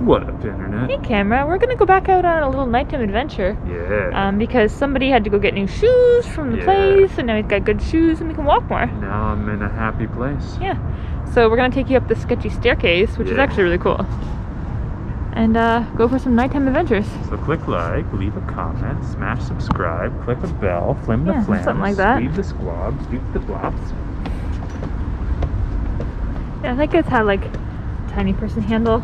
What up, internet? Hey, camera. We're gonna go back out on a little nighttime adventure. Yeah. Because somebody had to go get new shoes from the place, and now he's got good shoes, and we can walk more. Now I'm in a happy place. Yeah. So we're gonna take you up the sketchy staircase, which is actually really cool, and go for some nighttime adventures. So click like, leave a comment, smash subscribe, click a bell, flim the flams, something like that. leave the squabs, dupe the blops. Yeah, I think it's had like a tiny person handle,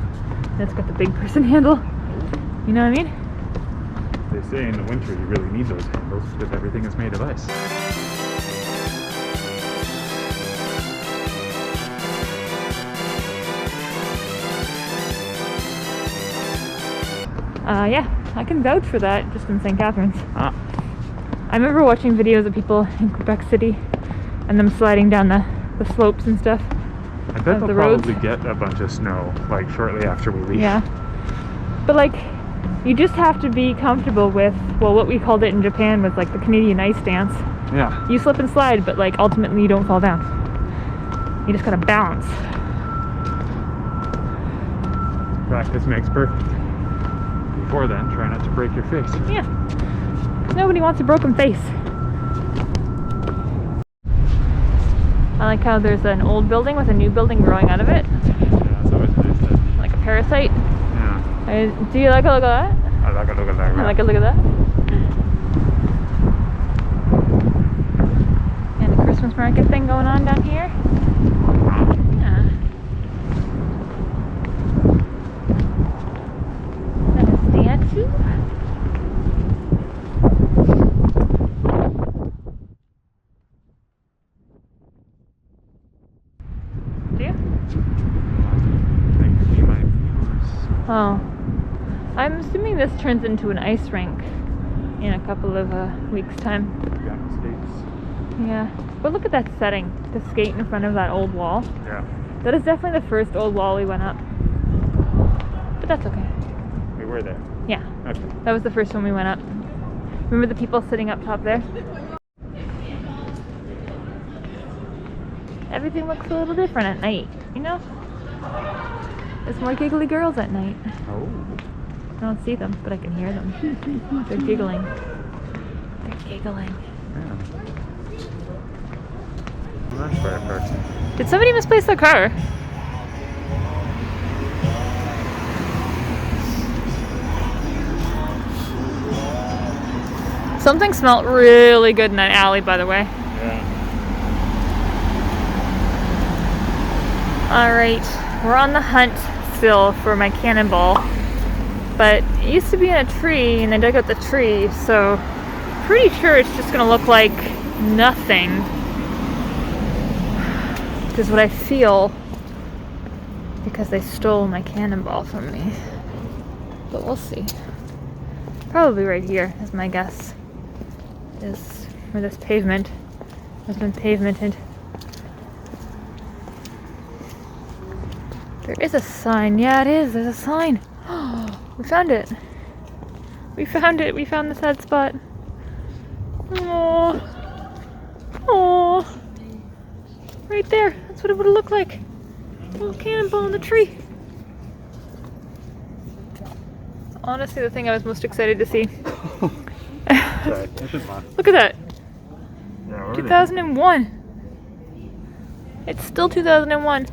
and it's got the big person handle. You know what I mean? They say in the winter you really need those handles because everything is made of ice. Yeah, I can vouch for that just in St. Catharines. Ah. I remember watching videos of people in Quebec City and them sliding down the slopes and stuff. I bet they'll probably get a bunch of snow like shortly after we leave. Yeah. But like, you just have to be comfortable with, well, what we called it in Japan was like the Canadian ice dance. Yeah. You slip and slide, but like ultimately you don't fall down. You just gotta balance. Practice makes perfect. Before then, try not to break your face. Yeah. Nobody wants a broken face. I like how there's an old building with a new building growing out of it. Yeah, it's always nice to... Like a parasite. Yeah. Do you like a look at that? I like a look at that. I like a look at that. And the Christmas market thing going on down here. Yeah. And a statue. Oh, I'm assuming this turns into an ice rink in a couple of weeks' time. Got mistakes. Yeah, but look at that setting, to skate in front of that old wall. Yeah. That is definitely the first old wall we went up. But that's okay. We were there. Yeah. Okay. That was the first one we went up. Remember the people sitting up top there? Everything looks a little different at night, you know? There's more giggly girls at night. Oh. I don't see them, but I can hear them. They're giggling. They're giggling. Yeah. Much for a person. Did somebody misplace their car? Something smelled really good in that alley, by the way. Yeah. Alright, we're on the hunt still for my cannonball. But it used to be in a tree, and I dug out the tree, so pretty sure it's just gonna look like nothing. Which is what I feel, because they stole my cannonball from me. But we'll see. Probably right here is my guess. Is where this pavement has been pavemented. There is a sign. Yeah, it is. There's a sign. We found it. We found it. We found the sad spot. Oh, oh, right there. That's what it would have looked like. A little cannonball in the tree. Honestly, the thing I was most excited to see. Sorry, that's just fun. Look at that. Yeah, 2001. It's still 2001.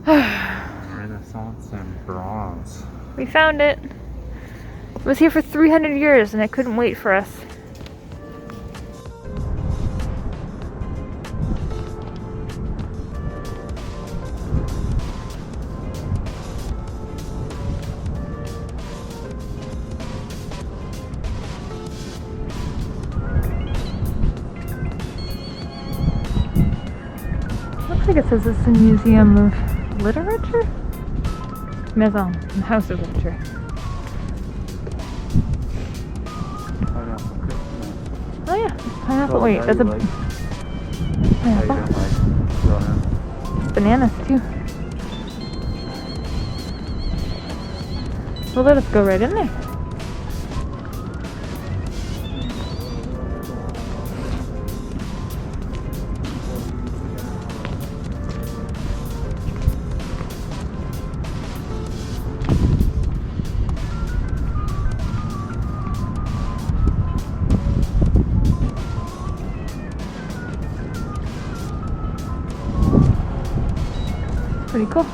Renaissance and bronze. We found it. It was here for 300 years and it couldn't wait for us. Looks like it says it's a museum of literature? Maison, House of Literature. Oh yeah, pineapple. Wait, that's a pineapple. Bananas too. Well, let us go right in there. pretty cool.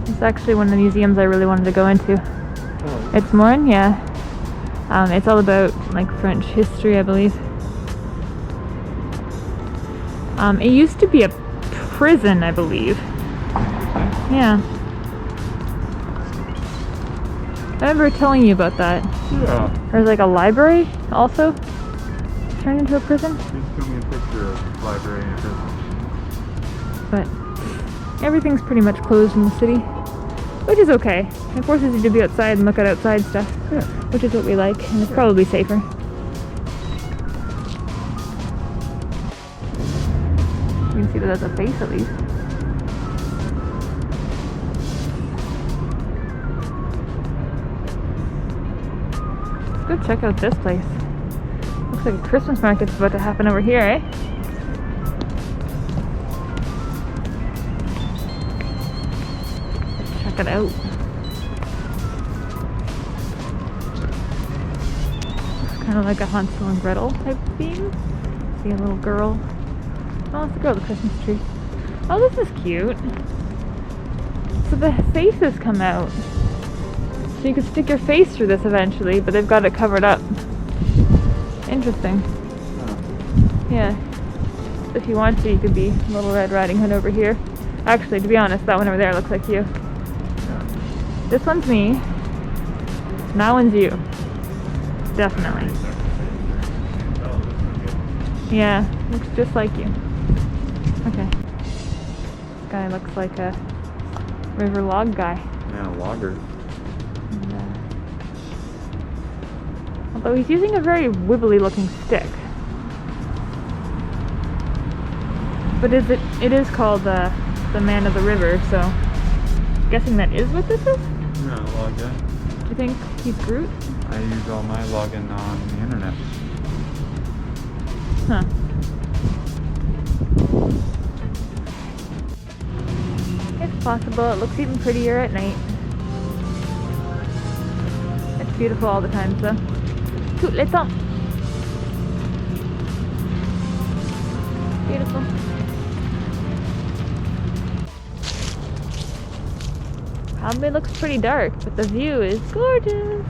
It's actually one of the museums I really wanted to go into. Oh. It's Morrin, yeah. It's all about like French history, I believe. It used to be a prison, I believe. Yeah. I remember telling you about that. Yeah. There's like a library also turned into a prison. You showed me a picture of library and prison. But everything's pretty much closed in the city, which is okay. It forces you to be outside and look at outside stuff, Yeah. which is what we like, and it's probably safer. You can see that there's a face at least. Let's go check out this place. Looks like a Christmas market's about to happen over here, eh? Let's check it out. It's kind of like a Hansel and Gretel type theme. See a little girl. Oh, it's the girl with the Christmas tree. Oh, this is cute. So the faces come out. So you can stick your face through this eventually, but they've got it covered up. Interesting. Yeah. If you want to, you could be Little Red Riding Hood over here. Actually, to be honest, that one over there looks like you. This one's me. And that one's you. Definitely. Yeah, looks just like you. Okay. This guy looks like a river log guy. Yeah, logger. And, although he's using a very wibbly looking stick. But it is called the Man of the River, so I'm guessing that is what this is? No, log guy. Do you think he's Groot? I use all my login on the internet. Huh. It's possible. It looks even prettier at night. It's beautiful all the time, so. Tout le temps. Beautiful. Probably looks pretty dark, but the view is gorgeous.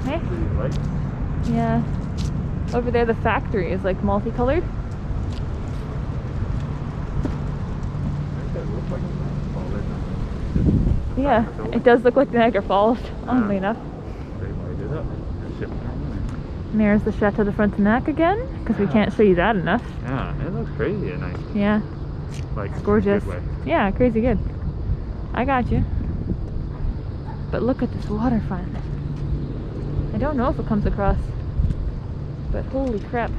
Eh? Pretty light. Yeah. Over there, the factory is like multicolored. Yeah, it does look like Niagara Falls, oddly enough. They light it up. And there's the Chateau de Frontenac again, because we can't show you that enough. Yeah, it looks crazy at night. Yeah, Like, it's gorgeous. good way. Yeah, crazy good. I got you. But look at this waterfront. I don't know if it comes across, but holy crap.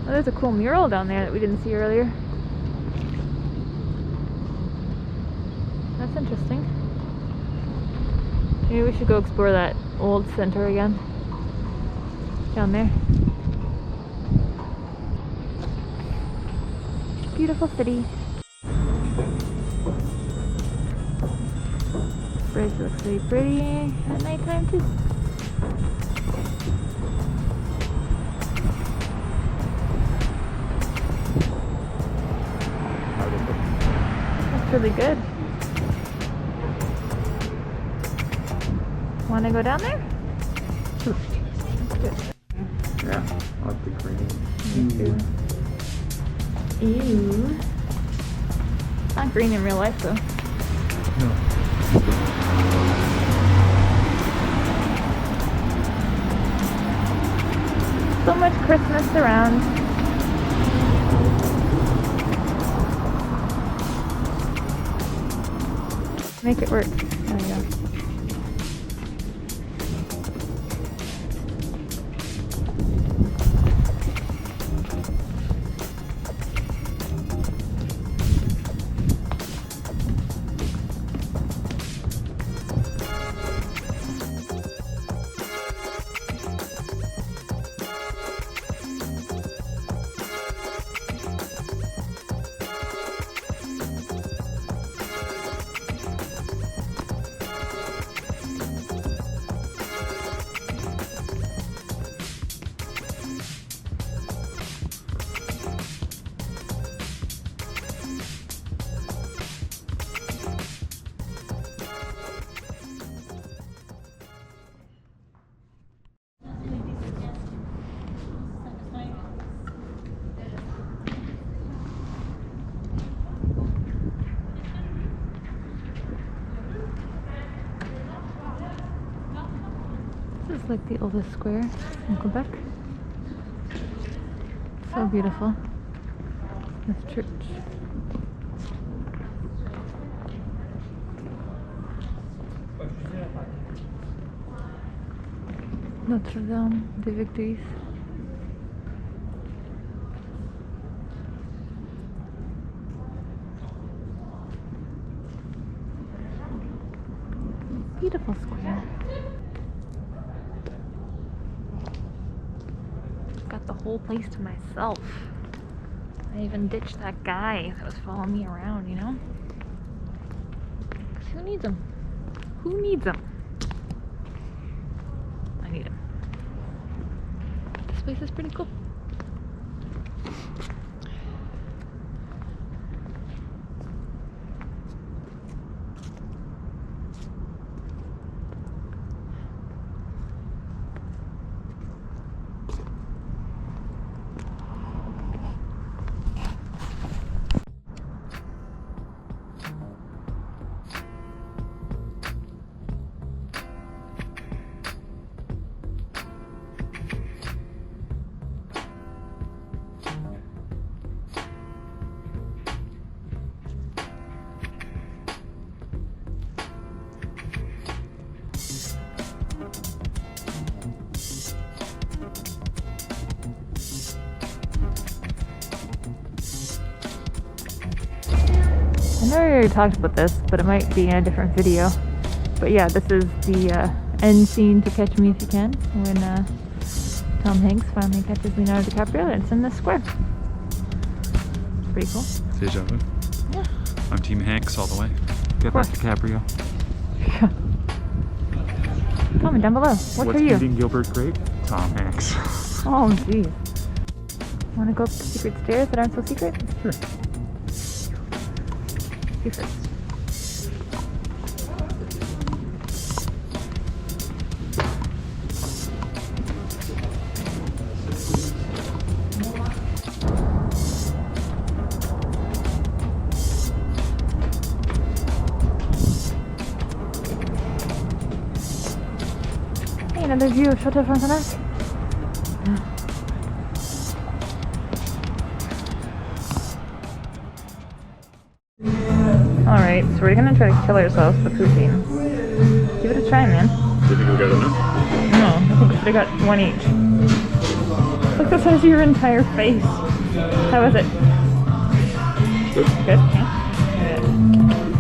Oh, there's a cool mural down there that we didn't see earlier. That's interesting. Maybe we should go explore that old center again. Down there. Beautiful city. Bridge looks really pretty at nighttime too. That's really good. Want to go down there? That's good. Yeah, I like the green. Me too. Ew. Not green in real life though. No. So much Christmas around. Make it work. There we go. Looks like the oldest square in Quebec. So beautiful. This church. Notre Dame des Victories. Beautiful square. Got the whole place to myself. I even ditched that guy that was following me around, you know? 'Cause who needs him? Who needs him? I need him. This place is pretty cool. I know we already talked about this, but it might be in a different video. But yeah, this is the end scene to Catch Me If You Can, when Tom Hanks finally catches Leonardo DiCaprio, and it's in this square. It's pretty cool. Deja vu. Yeah. I'm Team Hanks all the way. Get that DiCaprio. Yeah. Comment down below. What's What's you? eating Gilbert Grape? Tom Hanks. Oh, geez. Want to go up the secret stairs that aren't so secret? Sure. You first. Hey, another view of Chateau Frontenac. Alright, so we're gonna try to kill ourselves with poutine. Give it a try, man. Do you think we'll get enough? No, I think we should have got one each. Look the size of your entire face. How is it? Good. Good? Yeah. Good.